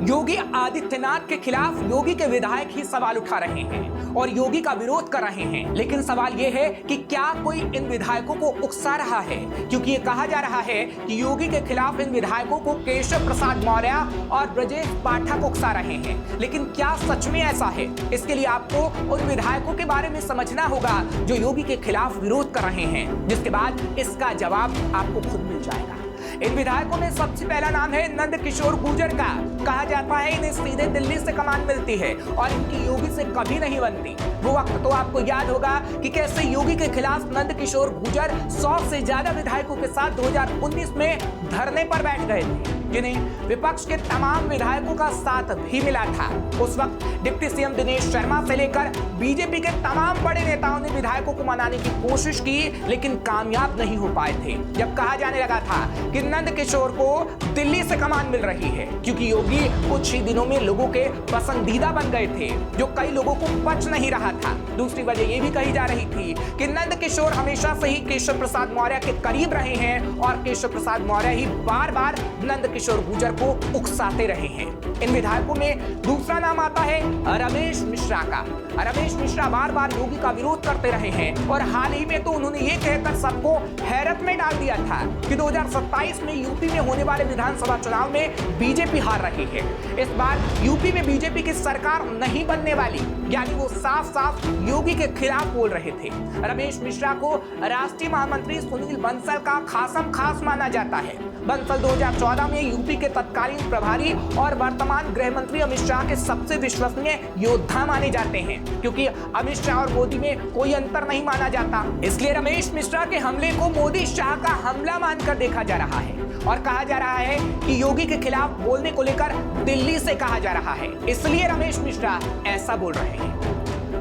योगी आदित्यनाथ के खिलाफ योगी के विधायक ही सवाल उठा रहे हैं और योगी का विरोध कर रहे हैं। लेकिन सवाल यह है कि क्या कोई इन विधायकों को उकसा रहा है, क्योंकि ये कहा जा रहा है कि योगी के खिलाफ इन विधायकों को केशव प्रसाद मौर्य और ब्रजेश पाठक उकसा रहे हैं। लेकिन क्या सच में ऐसा है? इसके लिए आपको उन विधायकों के बारे में समझना होगा जो योगी के खिलाफ विरोध कर रहे हैं, जिसके बाद इसका जवाब आपको खुद मिल जाएगा। इन विधायकों में सबसे पहला नाम है नंद किशोर गुर्जर का। कहा जाता है इन्हें सीधे दिल्ली से कमान मिलती है और इनकी योगी से कभी नहीं बनती। वो वक्त तो आपको याद होगा कि कैसे योगी के खिलाफ नंद किशोर गुर्जर 100 से ज्यादा विधायकों के साथ 2019 में धरने पर बैठ गए थे, जिन्हें विपक्ष के तमाम विधायकों का साथ भी मिला था। उस वक्त डिप्टी सीएम दिनेश शर्मा से लेकर बीजेपी के तमाम बड़े नेताओं ने विधायकों को मनाने की कोशिश की, लेकिन कामयाब नहीं हो पाए थे। जब कहा जाने लगा था कि नंद किशोर को दिल्ली से कमान मिल रही है क्योंकि योगी कुछ ही दिनों में लोगों के पसंदीदा बन गए थे, जो कई लोगों को पच नहीं रहा था। दूसरी वजह यह भी कही जा रही थी कि नंद किशोर हमेशा से ही केशव प्रसाद मौर्य के करीब रहे हैं और केशव प्रसाद मौर्य ही बार बार नंद किशोर गुर्जर को उकसाते रहे हैं। इन विधायकों में दूसरा नाम आता है रमेश मिश्रा का। रमेश मिश्रा बार बार योगी का विरोध करते रहे हैं और हाल ही में तो उन्होंने ये कहकर सबको हैरत में डाल दिया था कि 2027 में यूपी में होने वाले विधानसभा चुनाव में बीजेपी हार रही है। इस बार यूपी में बीजेपी की सरकार नहीं बनने वाली, यानी वो साफ साफ योगी के खिलाफ बोल रहे थे। रमेश मिश्रा को राष्ट्रीय महामंत्री सुनील बंसल का खासम खास माना जाता है। बंसल 2014 में यूपी के तत्कालीन प्रभारी और वर्तमान गृह मंत्री अमित शाह के सबसे विश्वसनीय योद्धा माने जाते हैं, क्योंकि अमित शाह और मोदी में कोई अंतर नहीं माना जाता। इसलिए रमेश मिश्रा के हमले को मोदी शाह का हमला मानकर देखा जा रहा है और कहा जा रहा है कि योगी के खिलाफ बोलने को लेकर दिल्ली से कहा जा रहा है, इसलिए रमेश मिश्रा ऐसा बोल रहे हैं।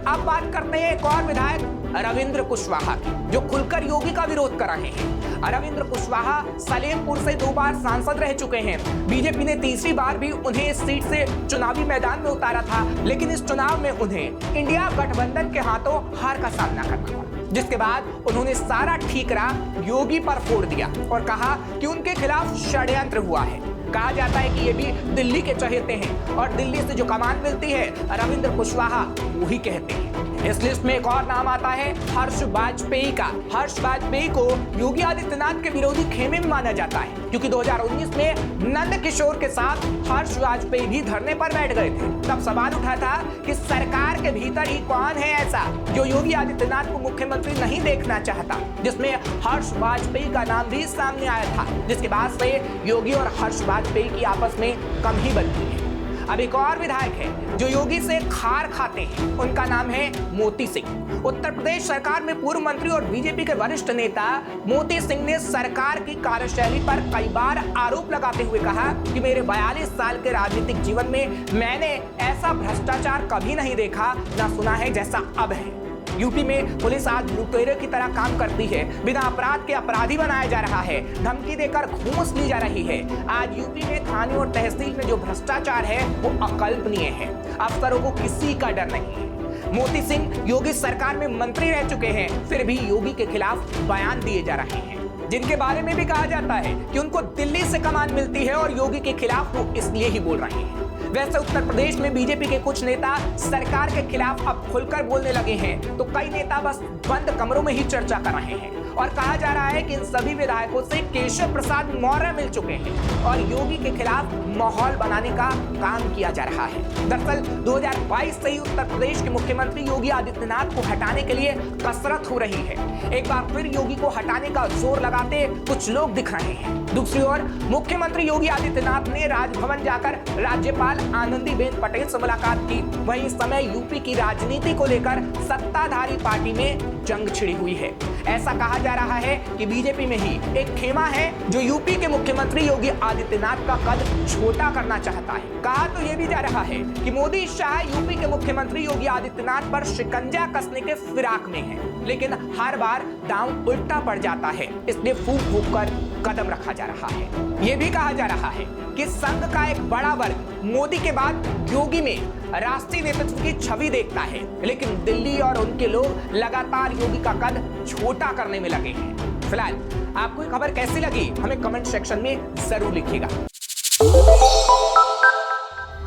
अब बात करते हैं एक और विधायक रविंद्र कुशवाहा की, जो खुलकर योगी का विरोध कर रहे हैं। रविंद्र कुशवाहा सलेमपुर से 2 बार सांसद रह चुके हैं। बीजेपी ने तीसरी बार भी उन्हें इस सीट से चुनावी मैदान में उतारा था, लेकिन इस चुनाव में उन्हें इंडिया गठबंधन के हाथों हार का सामना करना पड़ा, जिसके बाद उन्होंने सारा ठीकरा योगी पर फोड़ दिया और कहा कि उनके खिलाफ षड्यंत्र हुआ है। कहा जाता है कि ये भी दिल्ली के चहेते हैं और दिल्ली से जो कमान मिलती है रविंद्र कुशवाहा वही कहते हैं। इस लिस्ट में एक और नाम आता है हर्ष वाजपेयी का। हर्ष वाजपेयी को योगी आदित्यनाथ के विरोधी खेमे में माना जाता है, क्योंकि 2019 में नंद किशोर के साथ हर्ष वाजपेयी भी धरने पर बैठ गए थे। तब सवाल उठा था कि सरकार के भीतर ही कौन है ऐसा जो योगी आदित्यनाथ को मुख्यमंत्री नहीं देखना चाहता, जिसमें हर्ष वाजपेयी का नाम भी सामने आया था, जिसके बाद से योगी और हर्ष वाजपेयी की आपस में कम ही बनती है। अब एक और विधायक है जो योगी से खार खाते हैं, उनका नाम है मोती सिंह। उत्तर प्रदेश सरकार में पूर्व मंत्री और बीजेपी के वरिष्ठ नेता मोती सिंह ने सरकार की कार्यशैली पर कई बार आरोप लगाते हुए कहा कि मेरे 42 साल के राजनीतिक जीवन में मैंने ऐसा भ्रष्टाचार कभी नहीं देखा, ना सुना है जैसा अब है। यूपी में पुलिस आज लुटेरे की तरह काम करती है, बिना अपराध के अपराधी बनाया जा रहा है, धमकी देकर घूस ली जा रही है। आज यूपी में थाने और तहसील में जो भ्रष्टाचार है वो अकल्पनीय है। अफसरों को किसी का डर नहीं है। मोती सिंह योगी सरकार में मंत्री रह चुके हैं, फिर भी योगी के खिलाफ बयान दिए जा रहे हैं, जिनके बारे में भी कहा जाता है कि उनको दिल्ली से कमान मिलती है और योगी के खिलाफ वो इसलिए ही बोल रहे हैं। वैसे उत्तर प्रदेश में बीजेपी के कुछ नेता सरकार के खिलाफ अब खुलकर बोलने लगे हैं, तो कई नेता बस बंद कमरों में ही चर्चा कर रहे हैं और कहा जा रहा है कि इन सभी विधायकों से केशव प्रसाद मौर्य मिल चुके हैं और योगी के खिलाफ माहौल बनाने का काम किया जा रहा है। दरअसल 2022 से ही उत्तर प्रदेश के मुख्यमंत्री योगी आदित्यनाथ को हटाने के लिए कसरत हो रही है। एक बार फिर योगी को हटाने का जोर लगाते कुछ लोग दिख रहे हैं। दूसरी ओर मुख्यमंत्री योगी आदित्यनाथ ने राजभवन जाकर राज्यपाल आनंदीबेन पटेल से मुलाकात की। वहीं इस समय यूपी की राजनीति को लेकर सत्ताधारी पार्टी में जंग छिड़ी हुई है। ऐसा कहा जा रहा है कि बीजेपी में ही एक खेमा है जो यूपी के मुख्यमंत्री योगी आदित्यनाथ का कद छोटा करना चाहता है। कहा तो यह भी जा रहा है कि मोदी शाह यूपी के मुख्यमंत्री योगी आदित्यनाथ पर शिकंजा कसने के फिराक में है, लेकिन हर बार दांव उल्टा पड़ जाता है, इसलिए फूंक फूंक कर कदम रखा जा रहा है। यह भी कहा जा रहा है कि संघ का एक बड़ा वर्ग मोदी के बाद योगी में राष्ट्रीय नेतृत्व की छवि देखता है, लेकिन दिल्ली और उनके लोग लगातार योगी का कद छोटा करने में लगे हैं। फिलहाल आपको ये खबर कैसी लगी हमें कमेंट सेक्शन में जरूर लिखिएगा।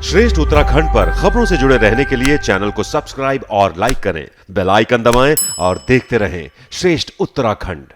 श्रेष्ठ उत्तराखंड पर खबरों से जुड़े रहने के लिए चैनल को सब्सक्राइब और लाइक करें, बेल आइकन दबाएं और देखते रहें श्रेष्ठ उत्तराखंड।